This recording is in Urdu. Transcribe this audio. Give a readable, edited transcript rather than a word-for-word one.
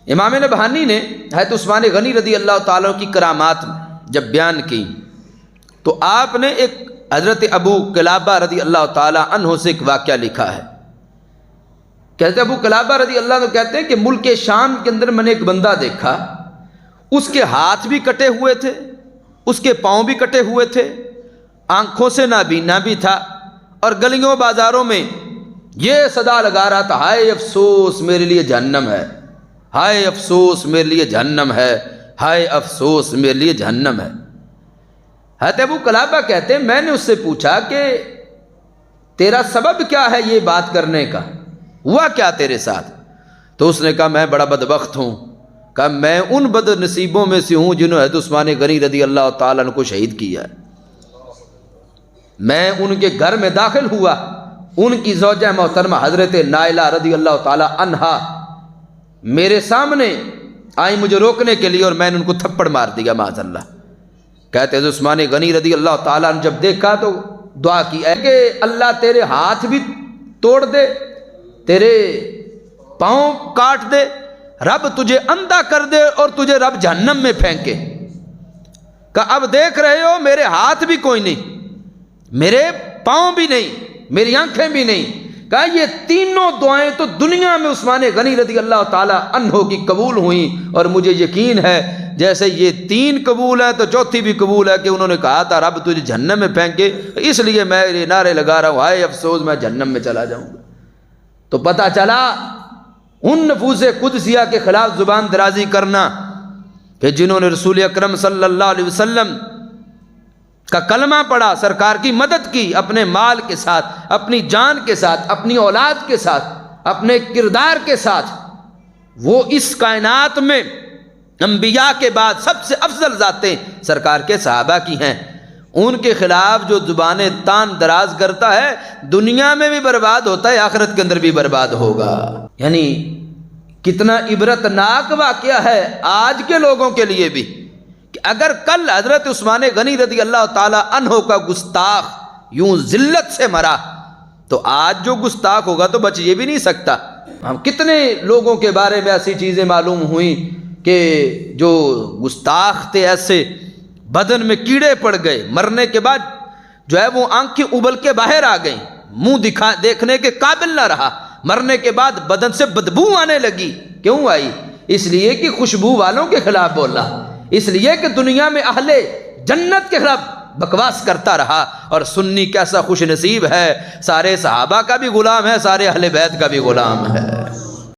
امام نبہانی نے حضرت عثمان غنی رضی اللہ تعالیٰ کی کرامات جب بیان کی تو آپ نے ایک حضرت ابو قلابہ رضی اللہ تعالیٰ عنہ سے ایک واقعہ لکھا ہے۔ کہتے ابو قلابہ رضی اللہ عنہ کہتے ہیں کہ ملک شام کے اندر میں نے ایک بندہ دیکھا، اس کے ہاتھ بھی کٹے ہوئے تھے، اس کے پاؤں بھی کٹے ہوئے تھے، آنکھوں سے نابینا بھی تھا، اور گلیوں بازاروں میں یہ صدا لگا رہا تھا، ہائے افسوس میرے لیے جہنم ہے، ہائے افسوس میرے لیے جہنم ہے، ہائے افسوس میرے لیے جہنم ہے۔ حضرت ابو قلابہ کہتے ہیں میں نے اس سے پوچھا کہ تیرا سبب کیا ہے یہ بات کرنے کا، ہوا کیا تیرے ساتھ؟ تو اس نے کہا میں بڑا بدبخت ہوں، کہا میں ان بد نصیبوں میں سے ہوں جنہوں نے حضرت عثمان غنی رضی اللہ تعالیٰ عنہ کو شہید کیا ہے۔ میں ان کے گھر میں داخل ہوا، ان کی زوجہ محترمہ حضرت نائلہ رضی اللہ تعالیٰ عنہا میرے سامنے آئی مجھے روکنے کے لیے، اور میں نے ان کو تھپڑ مار دیا معاذ اللہ۔ کہتے ہیں عثمان غنی رضی اللہ تعالیٰ عنہ جب دیکھا تو دعا کی ہے کہ اللہ تیرے ہاتھ بھی توڑ دے، تیرے پاؤں کاٹ دے، رب تجھے اندھا کر دے اور تجھے رب جہنم میں پھینکے۔ کہ اب دیکھ رہے ہو میرے ہاتھ بھی کوئی نہیں، میرے پاؤں بھی نہیں، میری آنکھیں بھی نہیں۔ کہا یہ تینوں دعائیں تو دنیا میں عثمان غنی رضی اللہ تعالی عنہ کی قبول ہوئیں، اور مجھے یقین ہے جیسے یہ تین قبول ہیں تو چوتھی بھی قبول ہے کہ انہوں نے کہا تھا رب تجھے جہنم میں پھینکے، اس لیے میں یہ نعرے لگا رہا ہوں ہائے افسوس میں جہنم میں چلا جاؤں گا۔ تو پتہ چلا ان نفوس قدسیہ کے خلاف زبان درازی کرنا کہ جنہوں نے رسول اکرم صلی اللہ علیہ وسلم کا کلمہ پڑھا، سرکار کی مدد کی اپنے مال کے ساتھ، اپنی جان کے ساتھ، اپنی اولاد کے ساتھ، اپنے کردار کے ساتھ، وہ اس کائنات میں انبیاء کے بعد سب سے افضل ذاتیں سرکار کے صحابہ کی ہیں، ان کے خلاف جو زبانیں تان دراز کرتا ہے دنیا میں بھی برباد ہوتا ہے، آخرت کے اندر بھی برباد ہوگا۔ یعنی کتنا عبرتناک واقعہ ہے آج کے لوگوں کے لیے بھی کہ اگر کل حضرت عثمان غنی رضی اللہ تعالی عنہ کا گستاخ یوں ذلت سے مرا تو آج جو گستاخ ہوگا تو بچ یہ بھی نہیں سکتا۔ ہم کتنے لوگوں کے بارے میں ایسی چیزیں معلوم ہوئیں کہ جو گستاخ تھے، ایسے بدن میں کیڑے پڑ گئے، مرنے کے بعد جو ہے وہ آنکھیں ابل کے باہر آ گئیں، منہ دیکھنے کے قابل نہ رہا، مرنے کے بعد بدن سے بدبو آنے لگی۔ کیوں آئی؟ اس لیے کہ خوشبو والوں کے خلاف بولا، اس لیے کہ دنیا میں اہل جنت کے خلاف بکواس کرتا رہا۔ اور سنی کیسا خوش نصیب ہے، سارے صحابہ کا بھی غلام ہے، سارے اہل بیت کا بھی غلام ہے۔